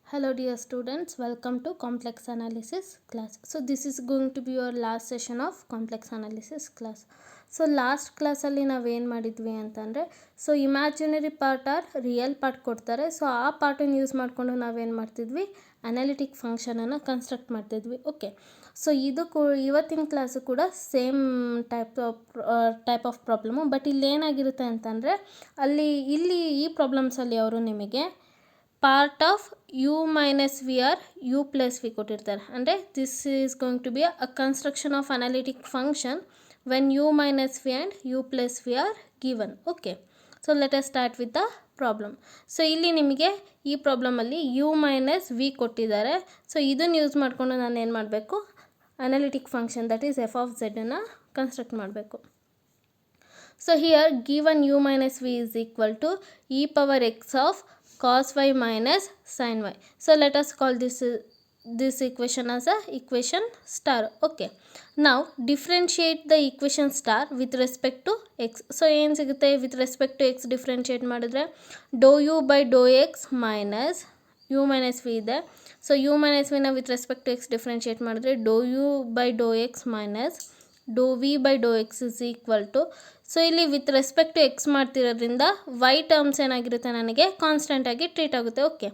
Hello dear students, welcome to complex analysis class. So this is going to be your last session of complex analysis class. So last class ಅಲ್ಲಿ ನಾವು ಏನು ಮಾಡಿದ್ವಿ ಅಂತಂದರೆ imaginary part or real part ಕೊಡ್ತಾರೆ. ಆ ಪಾರ್ಟನ್ನು use ಮಾಡಿಕೊಂಡು ನಾವೇನು ಮಾಡ್ತಿದ್ವಿ, ಅನಾಲಿಟಿಕ್ ಫಂಕ್ಷನನ್ನು ಕನ್ಸ್ಟ್ರಕ್ಟ್ ಮಾಡ್ತಿದ್ವಿ. ಓಕೆ, ಇವತ್ತಿನ ಕ್ಲಾಸು ಕೂಡ same type of problem. But ಇಲ್ಲಿ ಏನಾಗಿರುತ್ತೆ ಅಂತಂದರೆ ಇಲ್ಲಿ ಈ ಪ್ರಾಬ್ಲಮ್ಸಲ್ಲಿ ಅವರು ನಿಮಗೆ part of u minus v or u plus v ಕೊಟ್ಟಿರ್ತಾರೆ. ಅಂದರೆ this is going to be a construction of analytic function when u minus v and u plus v are given. Okay, so let us start with the problem. ಇಲ್ಲಿ ನಿಮಗೆ ಈ ಪ್ರಾಬ್ಲಮಲ್ಲಿ u minus v ಕೊಟ್ಟಿದ್ದಾರೆ. ಇದನ್ನು use ಮಾಡಿಕೊಂಡು ನಾನು ಏನು ಮಾಡಬೇಕು, analytic function that is f of ಝೆಡನ್ನು ಕನ್ಸ್ಟ್ರಕ್ಟ್ ಮಾಡಬೇಕು. Here given u minus v is equal to e power x of cos y minus sin y. Let us call this equation as a equation star. Okay, now differentiate the equation star with respect to x. ಏನು ಸಿಗುತ್ತೆ, with respect to x differentiate ಮಾಡಿದ್ರೆ dou u by dou x minus u minus v ಇದೆ. u minus v ನ with respect to x differentiate ಮಾಡಿದ್ರೆ dou u by dou x minus dou v by dou x is equal to, ಇಲ್ಲಿ with respect to x ಮಾಡ್ತಿರೋದ್ರಿಂದ y terms ಏನಾಗಿರುತ್ತೆ, ನನಗೆ constant ಆಗಿ treat ಆಗುತ್ತೆ. Okay,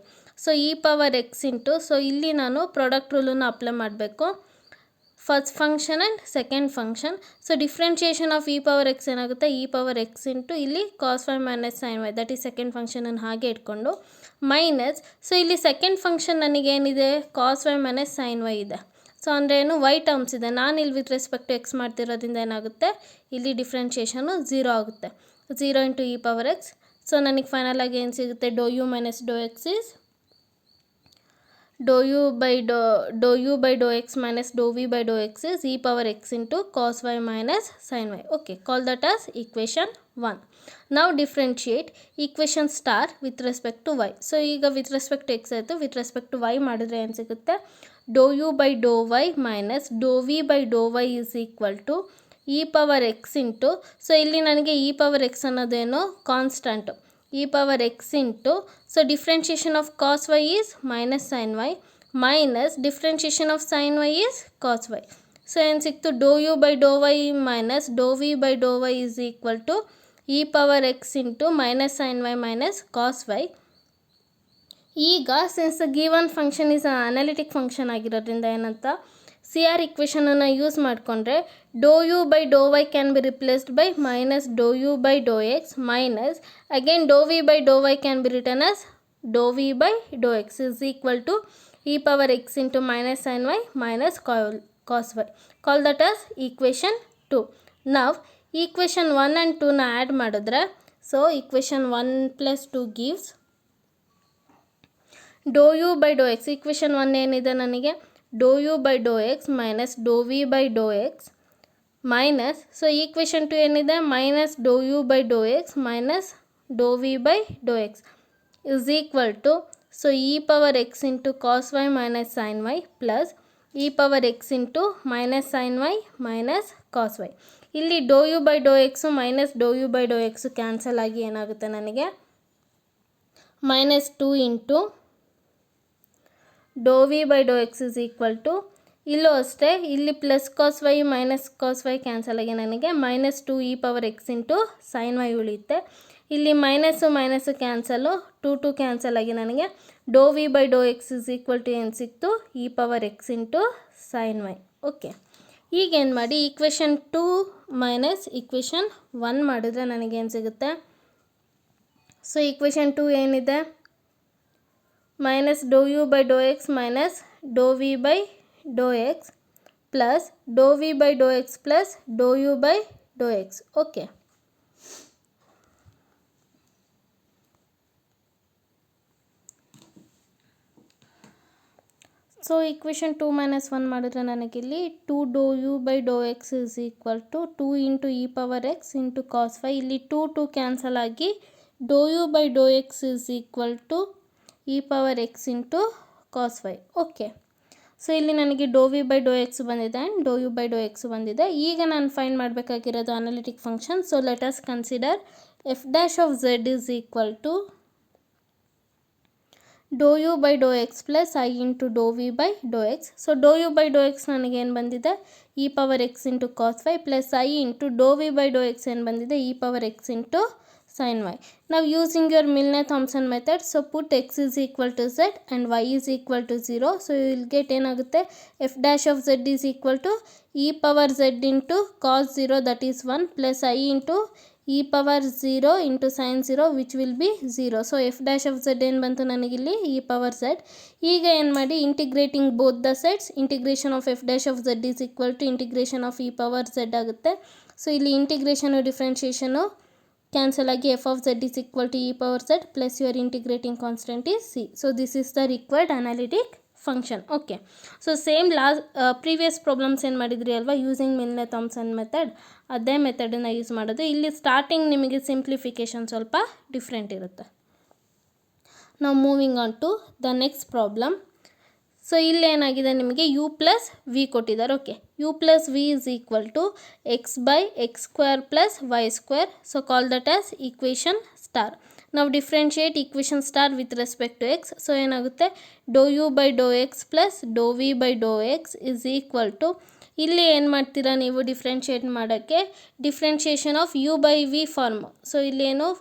e power x into, ಇಲ್ಲಿ ನಾನು product ರೂಲನ್ನು ಅಪ್ಲೈ ಮಾಡಬೇಕು, first function and second function. Differentiation of e power x ಏನಾಗುತ್ತೆ, ಇ ಪವರ್ ಎಕ್ಸ್ ಇಂಟು ಇಲ್ಲಿ cos y minus sine y, that is second ಫಂಕ್ಷನನ್ನು ಹಾಗೆ ಇಟ್ಕೊಂಡು ಮೈನಸ್, ಇಲ್ಲಿ ಸೆಕೆಂಡ್ ಫಂಕ್ಷನ್ ನನಗೇನಿದೆ, cos y minus sine y ಇದೆ. ಅಂದರೆ ಏನು, ವೈ ಟರ್ಮ್ಸ್ ಇದೆ. ನಾನು ಇಲ್ಲಿ ವಿತ್ ರೆಸ್ಪೆಕ್ಟ್ ಟು ಎಕ್ಸ್ ಮಾಡ್ತಿರೋದ್ರಿಂದ ಏನಾಗುತ್ತೆ, ಇಲ್ಲಿ ಡಿಫ್ರೆನ್ಷಿಯೇಷನು 0 ಆಗುತ್ತೆ. 0 ಇಂಟು ಇ ಪವರ್ ಎಕ್ಸ್. ನನಗೆ ಫೈನಲ್ ಆಗಿ ಏನು ಸಿಗುತ್ತೆ, do u minus do x is do u by Dow x minus Dow v by Dow x is e power x into cos y minus sine y. Okay, call that as equation 1. ನಾವು differentiate equation star with respect to y. ಈಗ with respect to x ಆಯಿತು, with respect to y ಮಾಡಿದ್ರೆ ಏನು ಸಿಗುತ್ತೆ, do u by Dow y minus Dow v by Dow y is equal to e power x into, ಇಲ್ಲಿ ನನಗೆ e power x ಅನ್ನೋದೇನು constant, e power x into, differentiation of cos y is minus sine y minus differentiation of sine y is cos y. ಏನು ಸಿಕ್ತು, do u by Dow y minus Dow v by Dow y is equal to e power x into minus sine y minus cos y. ಈಗ since the given function is analytic function ಆಗಿರೋದ್ರಿಂದ ಏನಂತ, C R ಇಕ್ವೇಷನನ್ನು use ಮಾಡಿಕೊಂಡ್ರೆ doe u by Dow y can be replaced by minus doe u by Dow x minus again doe v by Dow y can be return as doe v by Dow x is equal to e power x into minus sine y minus cos y. Call that as equation 2. ನಾವು equation 1 and 2ನ add ಮಾಡಿದ್ರೆ equation 1 plus 2 gives doe u by Dow x. Equation 1 ಏನಿದೆ ನನಗೆ, doe u by Dow x minus Dow v by Dow x minus, equation 2 ಏನಿದೆ, minus doe u by Dow x minus Dow v by Dow x is equal to, e power x into cos y minus sine y plus e power x into minus sine y minus cos y. ಇಲ್ಲಿ doe u by doe x minus doe u by doe x cancel ಆಗಿ ಏನಾಗುತ್ತೆ ನನಗೆ, minus 2 into doe v by Dow x is equal to, ಇಲ್ಲೂ ಅಷ್ಟೇ, ಇಲ್ಲಿ plus cos y minus cos y cancel ಆಗಿ ನನಗೆ minus 2 e power x into sine y ಉಳಿಯುತ್ತೆ. ಇಲ್ಲಿ ಮೈನಸ್ಸು ಕ್ಯಾನ್ಸಲು, 2 ಕ್ಯಾನ್ಸಲ್ ಆಗಿ ನನಗೆ doe v by Dow x is equal to ಏನು ಸಿಕ್ತು, e power x into sine y. Okay, ಈಗೇನು ಮಾಡಿ ಈಕ್ವೇಷನ್ 2 ಮೈನಸ್ ಈಕ್ವೇಷನ್ 1 ಮಾಡಿದ್ರೆ ನನಗೇನು ಸಿಗುತ್ತೆ, ಈಕ್ವೇಷನ್ 2 ಏನಿದೆ, minus doe u by Dow x minus Dow v by Dow x plus doe v by Dow x plus doe u by Dow x. Okay, equation 2 minus 1 ಮಾಡಿದ್ರೆ ನನಗಿಲ್ಲಿ 2 doe u by Dow x is equal to 2 into e power x into cos y. ಇಲ್ಲಿ 2 cancel ಆಗಿ doe u by Dow x is equal to e power x into cos Y. Okay, ಇಲ್ಲಿ ನನಗೆ doe v by Dow x ಬಂದಿದೆ and doe u by Dow x ಬಂದಿದೆ. ಈಗ ನಾನು find ಮಾಡಬೇಕಾಗಿರೋದು analytic function. Let us consider f dash of z is equal to doe u by Dow x plus i into doe v by Dow x. So doe u by Dow x ನನಗೇನು ಬಂದಿದೆ e power x into cos y plus i into doe v by Dow x ಏನು ಬಂದಿದೆ e power x into sin y. Now using your Milne-Thomson method, so put x is equal to z and y is equal to 0. So you will get ಏನಾಗುತ್ತೆ f dash of z is equal to e power z into cos 0 that is 1 plus I into e power 0 into sin 0 which will be 0. So f dash of z ಏನು ಬಂತು ನನಗಿಲ್ಲಿ e power z. ಈಗ ಏನು ಮಾಡಿ integrating both the sides integration of f dash of z is equal to integration of e power z ಆಗುತ್ತೆ. So ಇಲ್ಲಿ integration ಡಿಫ್ರೆನ್ಷಿಯೇಷನು cancel ಆಗಿ f of z is equal to e power z plus your integrating constant is c. So this is the required analytic function. Okay, so same last previous problems ಏನು ಮಾಡಿದ್ರಿ ಅಲ್ವಾ using ಮಿಲ್ನೆ-ಥಾಮ್ಸನ್ method, ಅದೇ ಮೆಥಡನ್ನು use ಮಾಡೋದು. ಇಲ್ಲಿ starting ನಿಮಗೆ simplification ಸ್ವಲ್ಪ different ಇರುತ್ತೆ. ನಾವು moving on to the next problem. So ಇಲ್ಲಿ ಏನಾಗಿದೆ ನಿಮಗೆ ಯು ಪ್ಲಸ್ ವಿ ಕೊಟ್ಟಿದ್ದಾರೆ. Okay, u plus v is equal to x by x square plus y square. So call that as equation star. ನಾವು differentiate equation star with respect to x. So ಏನಾಗುತ್ತೆ doe u by Dow x plus doe v by Dow x is equal to, ಇಲ್ಲಿ ಏನು ಮಾಡ್ತೀರಾ ನೀವು differentiate ಮಾಡೋಕ್ಕೆ differentiation of you by v form. So ಇಲ್ಲೇನು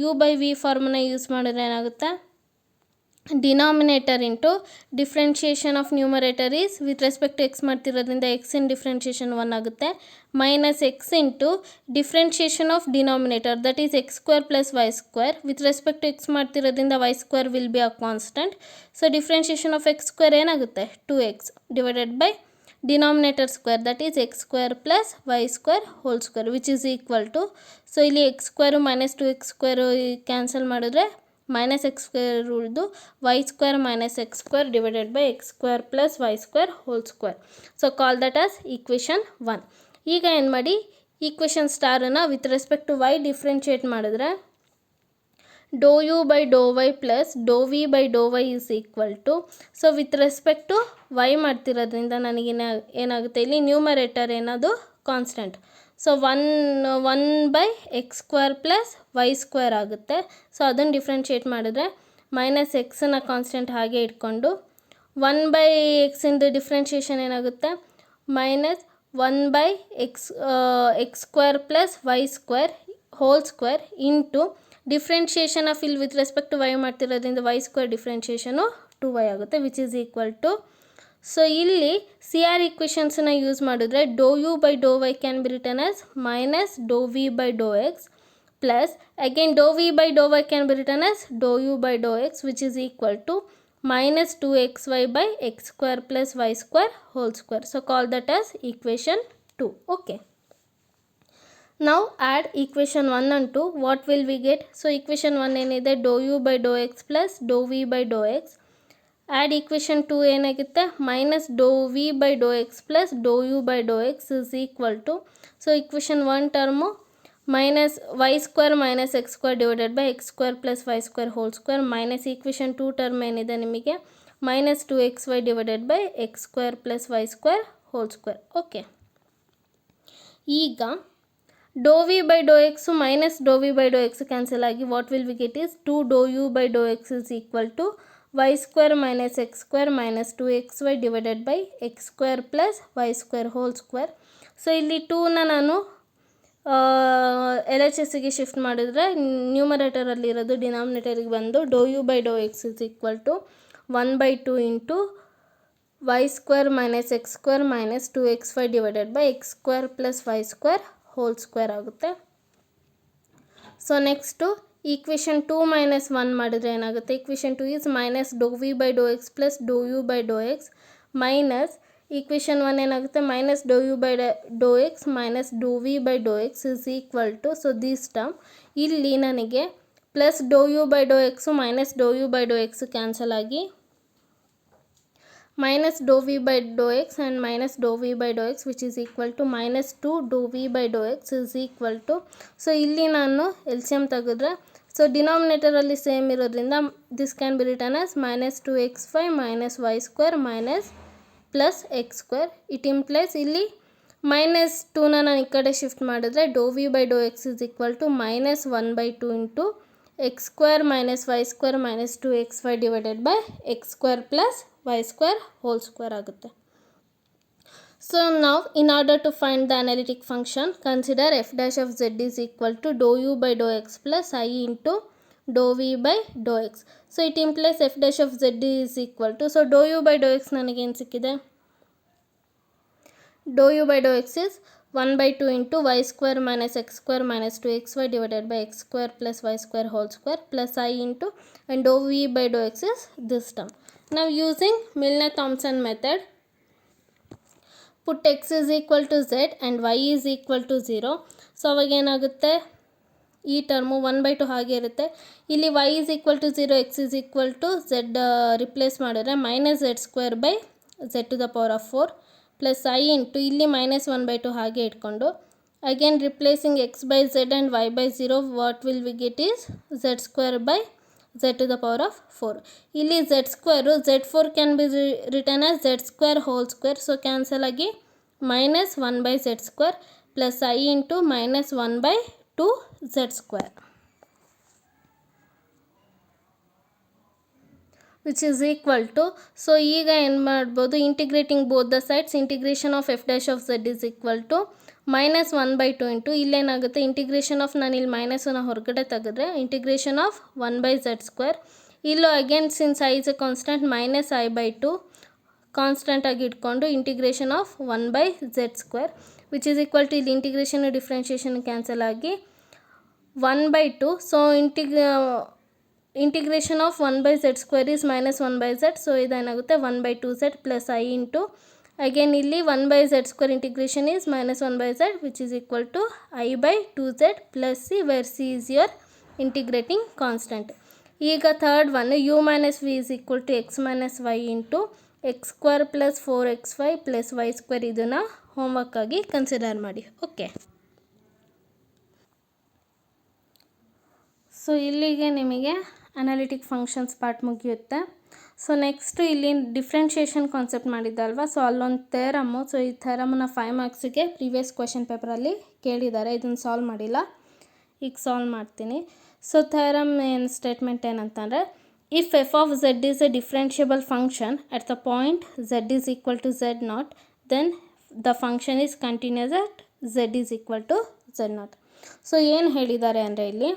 u by v ಫಾರ್ಮನ್ನ use ಮಾಡಿದ್ರೆ ಏನಾಗುತ್ತೆ denominator into differentiation of numerator is with respect to x ಮಾಡ್ತಿರೋದ್ರಿಂದ ಎಕ್ಸ್ ಇನ್ ಡಿಫ್ರೆನ್ಷಿಯೇಷನ್ 1 ಆಗುತ್ತೆ minus x into differentiation of denominator that is x square plus y square with respect to x ಮಾಡ್ತಿರೋದ್ರಿಂದ y square will be a constant. So differentiation of x square ಏನಾಗುತ್ತೆ 2x divided by denominator square that is x square plus y square whole square which is equal to, so ಇಲ್ಲಿ x square minus 2x square cancel ಮಾಡಿದ್ರೆ minus x square ಉಳಿದು y square minus x square divided by x square plus y square whole square. So call that as equation 1. ಈಗ ಏನು ಮಾಡಿ equation ಸ್ಟಾರನ್ನು with respect to y differentiate ಮಾಡಿದ್ರೆ doe u by Dow y plus doe v by Dow y is equal to, so with respect to y ಮಾಡ್ತಿರೋದ್ರಿಂದ ನನಗೇನು ಏನಾಗುತ್ತೆ ಇಲ್ಲಿ numerator ಏನದು constant. So one by x square plus y square ಆಗುತ್ತೆ. So ಅದನ್ನು differentiate ಮಾಡಿದ್ರೆ minus ಎಕ್ಸನ್ನು constant ಹಾಗೆ ಇಟ್ಕೊಂಡು 1 ಬೈ ಎಕ್ಸಿಂದು ಡಿಫ್ರೆನ್ಷಿಯೇಷನ್ ಏನಾಗುತ್ತೆ minus 1 by x square plus y square whole square into differentiation of ಇಲ್ಲಿ ವಿತ್ ರೆಸ್ಪೆಕ್ಟ್ ಟು ವೈ ಮಾಡ್ತಿರೋದ್ರಿಂದ ವೈ ಸ್ಕ್ವೇರ್ ಡಿಫ್ರೆನ್ಷಿಯೇಷನು 2y ಆಗುತ್ತೆ which is equal to, so ಇಲ್ಲಿ ಸಿ ಆರ್ ಈಕ್ವೇಷನ್ಸನ್ನ ಯೂಸ್ ಮಾಡಿದ್ರೆ doe u by Dow y can be return as minus Dow v by Dow x plus again doe v by Dow y can be return as doe u by Dow x which is equal to minus 2xy by x square plus y square whole square. So call that as equation 2. Okay. Now add equation 1 and 2. What will we get? So equation 1 ಏನಿದೆ dou u by dou x plus dou v by dou x. Add equation 2 ಏನಾಗುತ್ತೆ minus dou v by dou x plus dou u by dou x is equal to, so equation 1 term minus y square minus x square divided by x square plus y square whole square minus equation 2 term ಏನಿದೆ ನಿಮಗೆ minus 2xy divided by x square plus y square whole square. Okay. ಈಗ dou v by dou x minus dou v by dou x cancel ಆಗಿ what will we get is 2 dou u by dou x is equal to y square minus x square minus 2xy divided by x square plus y square whole square. So ಇಲ್ಲಿ 2ನ ನಾನು L H ಎಸ್ಸಿಗೆ shift ಮಾಡಿದ್ರೆ ನ್ಯೂಮರೇಟರಲ್ಲಿ ಇರೋದು ಡಿನಾಮಿನೇಟರಿಗೆ ಬಂದು doe u by Dow x is equal to 1/2 into y square minus x square minus 2xy divided by x square plus y square whole square ಆಗುತ್ತೆ. So next equation 2 minus 1 ಮಾಡಿದ್ರೆ ಏನಾಗುತ್ತೆ, equation 2 is minus Dow v by Dow x plus doe u by Dow x minus equation 1 ಏನಾಗುತ್ತೆ minus doe u by Dow x minus Dow v by Dow x is equal to, so this term ಇಲ್ಲಿ ನನಗೆ plus doe u by doe x minus doe u by Dow x cancel ಆಗಿ minus Dow v by Dow x and minus Dow v by Dow x which is equal to minus 2 doe v by Dow x is equal to, so ಇಲ್ಲಿ ನಾನು L C M ತೆಗೆದ್ರೆ so ಡಿನಾಮಿನೇಟರಲ್ಲಿ same ಇರೋದ್ರಿಂದ this can be return as minus 2xy minus y square minus plus x square. It implies ಇಲ್ಲಿ minus 2ನ ನಾನು ಈ ಕಡೆ ಶಿಫ್ಟ್ ಮಾಡಿದ್ರೆ doe v by Dow x is equal to minus 1/2 into x square minus y square minus 2xy divided by x square plus y square whole square ಆಗುತ್ತೆ. So now in order to find the analytic function, consider f dash of z is equal to dou u by dou x plus I into dou v by dou x. So it implies f dash of z is equal to, so dou u by dou x ನನಗೆ ಏನು ಸಿಕ್ಕಿದೆ, dou u by dou x is 1 by 2 into y square minus x square minus 2xy divided by x square plus y square whole square plus I into, and dou v by dou x is this term. Now using Milner-Thomson method, put x is equal to z and y is equal to 0. So ಅವಾಗ ಏನಾಗುತ್ತೆ, ಈ term 1/2 ಹಾಗೆ ಇರುತ್ತೆ. ಇಲ್ಲಿ y is equal to 0, x is equal to z replace ಮಾಡಿದ್ರೆ minus z square by z to the power of 4 plus I into ಇಲ್ಲಿ minus 1/2 ಹಾಗೆ ಇಟ್ಕೊಂಡು again replacing x by z and y by 0, what will we get is z square by z to the power of 4. ಇಲ್ಲಿ z square z4 can be return as z square whole square, so cancel ಆಗಿ minus 1 by z square plus I into minus 1 by 2 z square, which is equal to, so ಈಗ ಏನು ಮಾಡ್ಬೋದು, integrating both the sides, integration of f dash of z is equal to minus 1/2 into ಇಲ್ಲೇನಾಗುತ್ತೆ, integration of ನಾನು ಇಲ್ಲಿ ಮೈನಸನ್ನು ಹೊರಗಡೆ ತೆಗೆದ್ರೆ integration of 1 by z square, ಇಲ್ಲೂ again since I is a constant minus I/2 constant ಆಗಿ ಇಟ್ಕೊಂಡು integration of 1 by z square, which is equal to ಇಲ್ಲಿ ಇಂಟಿಗ್ರೇಷನ್ ಡಿಫ್ರೆನ್ಷಿಯೇಷನ್ ಕ್ಯಾನ್ಸಲ್ ಆಗಿ 1/2. So integration of 1 by z square is minus 1 by z, so ಇದೇನಾಗುತ್ತೆ 1/2z plus I into again ಇಲ್ಲಿ 1 by z square integration is minus 1 by z, which is equal to I/2z plus c, where c is your integrating constant. ಈಗ third one, u minus v is equal to x minus y into x square plus 4xy plus y square, ಇದನ್ನು ಹೋಮ್ವರ್ಕಾಗಿ consider ಮಾಡಿ. Okay, so ಇಲ್ಲಿಗೆ ನಿಮಗೆ analytic functions part ಮುಗಿಯುತ್ತೆ. So next ಇಲ್ಲಿ differentiation concept ಮಾಡಿದ್ದಲ್ವ, so ಅಲ್ಲೊಂದು ಥೇರಮ್ಮು, so ಈ ಥೇರಮನ್ನು 5 ಮಾರ್ಕ್ಸಿಗೆ previous question ಪೇಪರಲ್ಲಿ ಕೇಳಿದ್ದಾರೆ, ಇದನ್ನು ಸಾಲ್ವ್ ಮಾಡಿಲ್ಲ, ಈಗ ಸಾಲ್ವ್ ಮಾಡ್ತೀನಿ. ಸೊ ಥೇರಮ್ ಏನು ಸ್ಟೇಟ್ಮೆಂಟ್ ಏನಂತಂದರೆ, if f of z is a differentiable function at the point z is equal to z0, then the function is continuous at z is equal to z0. So ಏನು ಹೇಳಿದ್ದಾರೆ ಅಂದರೆ ಇಲ್ಲಿ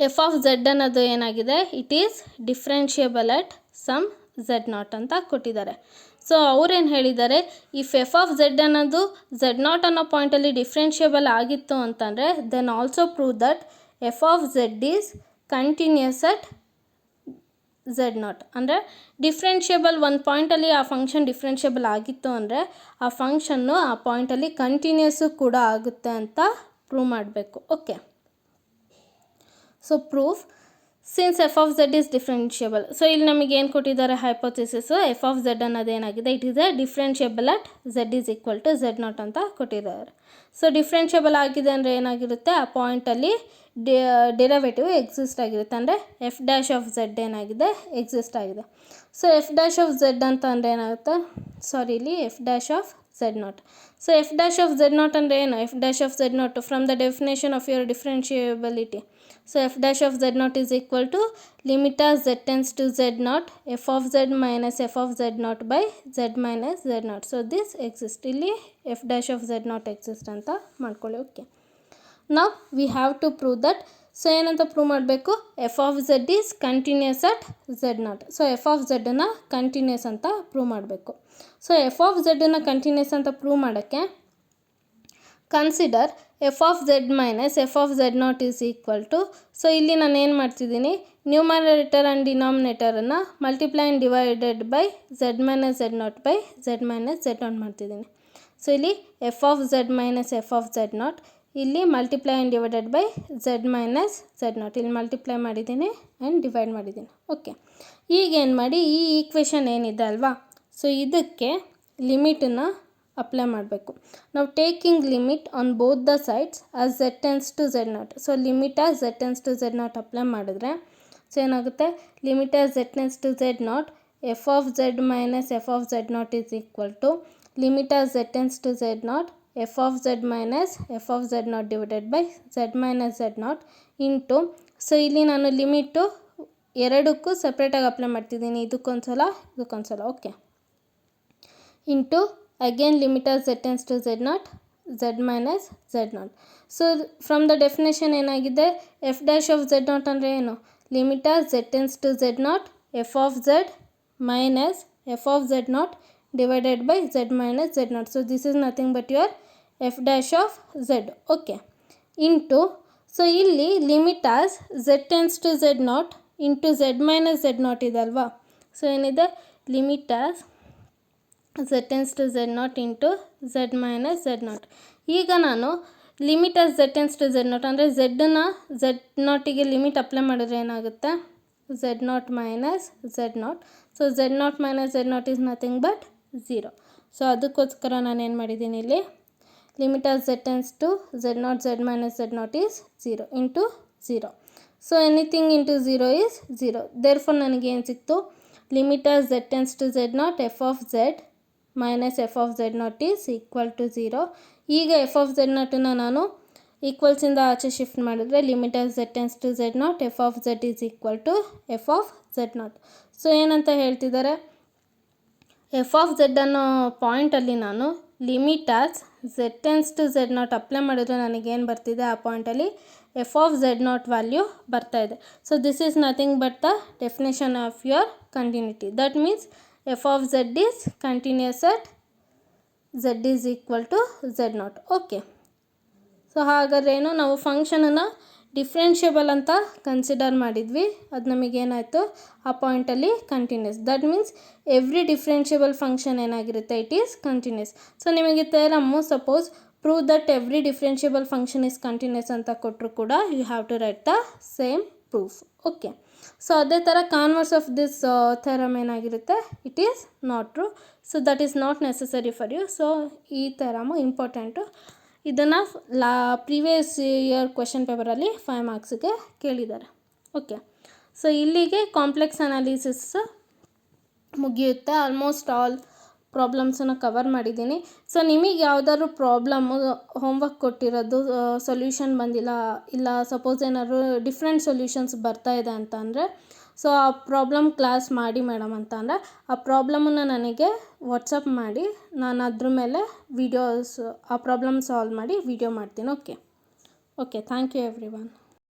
f of z ಅನ್ನೋದು ಏನಾಗಿದೆ, it is differentiable at some z0 ಅಂತ ಕೊಟ್ಟಿದ್ದಾರೆ. So ಅವ್ರೇನು ಹೇಳಿದ್ದಾರೆ, ಇಫ್ ಎಫ್ ಆಫ್ ಝೆಡ್ ಅನ್ನೋದು z0 ಅನ್ನೋ ಪಾಯಿಂಟಲ್ಲಿ ಡಿಫ್ರೆನ್ಷಿಯಬಲ್ ಆಗಿತ್ತು ಅಂತಂದರೆ then also prove that f of z is continuous at z0. ಅಂದರೆ ಡಿಫ್ರೆನ್ಷಿಯಬಲ್ ಒಂದು ಪಾಯಿಂಟಲ್ಲಿ ಆ ಫಂಕ್ಷನ್ ಡಿಫ್ರೆನ್ಷಿಯಬಲ್ ಆಗಿತ್ತು ಅಂದರೆ ಆ ಫಂಕ್ಷನ್ನು ಆ ಪಾಯಿಂಟಲ್ಲಿ ಕಂಟಿನ್ಯೂಸು ಕೂಡ ಆಗುತ್ತೆ ಅಂತ ಪ್ರೂವ್ ಮಾಡಬೇಕು. Okay, so proof since f of z is differentiable. So ಇಲ್ಲಿ ನಮಗೆ ಏನು ಕೊಟ್ಟಿದ್ದಾರೆ, ಹೈಪೋಥಿಸಿಸು ಎಫ್ ಆಫ್ ಝೆಡ್ ಅನ್ನೋದೇನಾಗಿದೆ, it is a differentiable at z is equal to z0 ಅಂತ ಕೊಟ್ಟಿದ್ದಾರೆ. ಸೊ ಡಿಫ್ರೆನ್ಷಿಯಬಲ್ ಆಗಿದೆ ಅಂದರೆ ಏನಾಗಿರುತ್ತೆ, ಆ ಪಾಯಿಂಟಲ್ಲಿ ಡೆರಿವೇಟಿವ್ ಎಕ್ಸಿಸ್ಟ್ ಆಗಿರುತ್ತೆ, ಅಂದರೆ ಎಫ್ ಡ್ಯಾಶ್ ಆಫ್ ಝೆಡ್ ಏನಾಗಿದೆ, ಎಕ್ಸಿಸ್ಟ್ ಆಗಿದೆ. So f dash of z ಅಂತ ಅಂದರೆ ಏನಾಗುತ್ತೆ, ಸಾರಿ ಇಲ್ಲಿ f dash of z0. So f dash of z0 ಅಂದರೆ ಏನು, f dash of z0 from the definition of your differentiability. So f dash of z0 is equal to limit as z tends to z0 f of z minus f of z0 by z minus z0. So this exist, ಇಲ್ಲಿ f dash of z0 exist ಅಂತ ಮಾಡ್ಕೊಳ್ಳಿ. Okay, ನಾವು we have to prove that. So ಏನಂತ prove ಮಾಡಬೇಕು, f of z is continuous at z0. So f of ಝೆಡ್ಡನ್ನು continuous ಅಂತ prove ಮಾಡಬೇಕು. So f of ಝೆಡ್ಡನ್ನು ಕಂಟಿನ್ಯೂಸ್ ಅಂತ ಪ್ರೂವ್ ಮಾಡೋಕ್ಕೆ consider f of z minus f of z0 is equal to, so ಇಲ್ಲಿ ನಾನು ಏನು ಮಾಡ್ತಿದ್ದೀನಿ, ನ್ಯೂಮರೇಟರ್ ಆ್ಯಂಡ್ ಡಿನಾಮಿನೇಟರನ್ನು multiply and divided by z minus z0 by z minus z0 ಮಾಡ್ತಿದ್ದೀನಿ. ಸೊ ಇಲ್ಲಿ f of z minus f of z0, ಇಲ್ಲಿ multiply and divided by z minus z0, ಇಲ್ಲಿ multiply ಮಾಡಿದ್ದೀನಿ ಆ್ಯಂಡ್ ಡಿವೈಡ್ ಮಾಡಿದ್ದೀನಿ. Okay, ಈಗೇನು ಮಾಡಿ, ಈ ಈಕ್ವೇಷನ್ ಏನಿದೆ ಅಲ್ವಾ, ಸೊ ಇದಕ್ಕೆ ಲಿಮಿಟನ್ನು ಅಪ್ಲೈ ಮಾಡಬೇಕು. ನಾವು taking limit on both the sides as z tends to z0. So limit as z tends to z0 apply ಮಾಡಿದ್ರೆ ಸೊ ಏನಾಗುತ್ತೆ, limit as z tends to z0 f of z minus f of z0 is equal to limit as z tends to z0 f of z minus f of z0 divided by z minus z0 into so ಇಲ್ಲಿ ನಾನು limit ಎರಡಕ್ಕೂ ಸಪ್ರೇಟಾಗಿ apply ಮಾಡ್ತಿದ್ದೀನಿ, ಇದಕ್ಕೊಂದ್ಸಲ ಇದಕ್ಕೊಂದ್ಸಲ. Okay, into again limit as z tends to z0 z minus z0. So from the definition ಏನಾಗಿದೆ, f dash of z0 ಅಂದರೆ ಏನು, limit as z tends to z0 f of z minus f of z0 divided by z minus z0. So this is nothing but your f dash of z. Okay, into so ಇಲ್ಲಿ limit as z tends to z0 into z minus z0 ಇದೆ ಅಲ್ವಾ. So ಏನಿದೆ, limit as z tends to z0 into z minus z0. ಈಗ ನಾನು limit as z tends to z0 ಅಂದರೆ z z0ಗೆ limit apply ಮಾಡಿದ್ರೆ ಏನಾಗುತ್ತೆ, z0 minus z0. So z0 minus z0 is nothing but 0. So ಅದಕ್ಕೋಸ್ಕರ ನಾನು ಏನು ಮಾಡಿದ್ದೀನಿ ಇಲ್ಲಿ, limit as z tends to z0 z minus z0 is 0 into 0. So anything into 0 is 0. Therefore ನನಗೇನು ಸಿಕ್ತು, limit as z tends to z0 f of z minus f of z0 is equal to 0. ಈಗ F of z0ನ ನಾನು ಈಕ್ವಲ್ಸಿಂದ ಆಚೆ shift ಮಾಡಿದ್ರೆ limit as z tends to z0 f of z is equal to f of z0. So ಏನಂತ ಹೇಳ್ತಿದ್ದಾರೆ, f of z ಅನ್ನೋ ಪಾಯಿಂಟಲ್ಲಿ ನಾನು limit as z tends to z0 apply ಮಾಡಿದ್ರೆ ನನಗೇನು ಬರ್ತಿದೆ, ಆ ಪಾಯಿಂಟಲ್ಲಿ ಎಫ್ ಆಫ್ z0 ವ್ಯಾಲ್ಯೂ ಬರ್ತಾಯಿದೆ. So this is nothing but the definition of your continuity. That means f of z is continuous at z is equal to z0. Okay, so ಹಾಗಾದ್ರೆ ಏನು, ನಾವು ಫಂಕ್ಷನನ್ನು differentiable ಅಂತ ಕನ್ಸಿಡರ್ ಮಾಡಿದ್ವಿ, ಅದು ನಮಗೇನಾಯಿತು, ಆ ಪಾಯಿಂಟಲ್ಲಿ continuous. That means every differentiable function ಏನಾಗಿರುತ್ತೆ, ಇಟ್ ಈಸ್ ಕಂಟಿನ್ಯೂಸ್. ಸೊ ನಿಮಗೆ theorem suppose prove that every differentiable function is continuous ಅಂತ ಕೊಟ್ಟರು ಕೂಡ you have to write the same proof. Okay, so ಅದೇ ಥರ ಕಾನ್ವರ್ಸ್ ಆಫ್ ದಿಸ್ ಥೆರಮ್ ಏನಾಗಿರುತ್ತೆ, it is not true. So that is not necessary for you. So ಈ theorem important. ಇದನ್ನು previous year question ಪೇಪರಲ್ಲಿ 5 ಮಾರ್ಕ್ಸಿಗೆ ಕೇಳಿದ್ದಾರೆ. ಓಕೆ, ಸೊ ಇಲ್ಲಿಗೆ complex analysis ಮುಗಿಯುತ್ತೆ. ಆಲ್ಮೋಸ್ಟ್ ಆಲ್ ಪ್ರಾಬ್ಲಮ್ಸನ್ನು ಕವರ್ ಮಾಡಿದ್ದೀನಿ. ಸೊ ನಿಮಗೆ ಯಾವುದಾದ್ರು ಪ್ರಾಬ್ಲಮ್ಮು ಹೋಮ್ವರ್ಕ್ ಕೊಟ್ಟಿರೋದು ಸೊಲ್ಯೂಷನ್ ಬಂದಿಲ್ಲ, ಇಲ್ಲ ಸಪೋಸ್ ಏನಾದ್ರು ಡಿಫ್ರೆಂಟ್ ಸೊಲ್ಯೂಷನ್ಸ್ ಬರ್ತಾಯಿದೆ ಅಂತ ಅಂದರೆ, ಸೊ ಆ ಪ್ರಾಬ್ಲಮ್ ಕ್ಲಾಸ್ ಮಾಡಿ ಮೇಡಮ್ ಅಂತ ಅಂದರೆ ಆ ಪ್ರಾಬ್ಲಮನ್ನು ನನಗೆ ವಾಟ್ಸಪ್ ಮಾಡಿ, ನಾನು ಅದ್ರ ಮೇಲೆ ಆ ಪ್ರಾಬ್ಲಮ್ ಸಾಲ್ವ್ ಮಾಡಿ ವಿಡಿಯೋ ಮಾಡ್ತೀನಿ. Okay, thank you every one.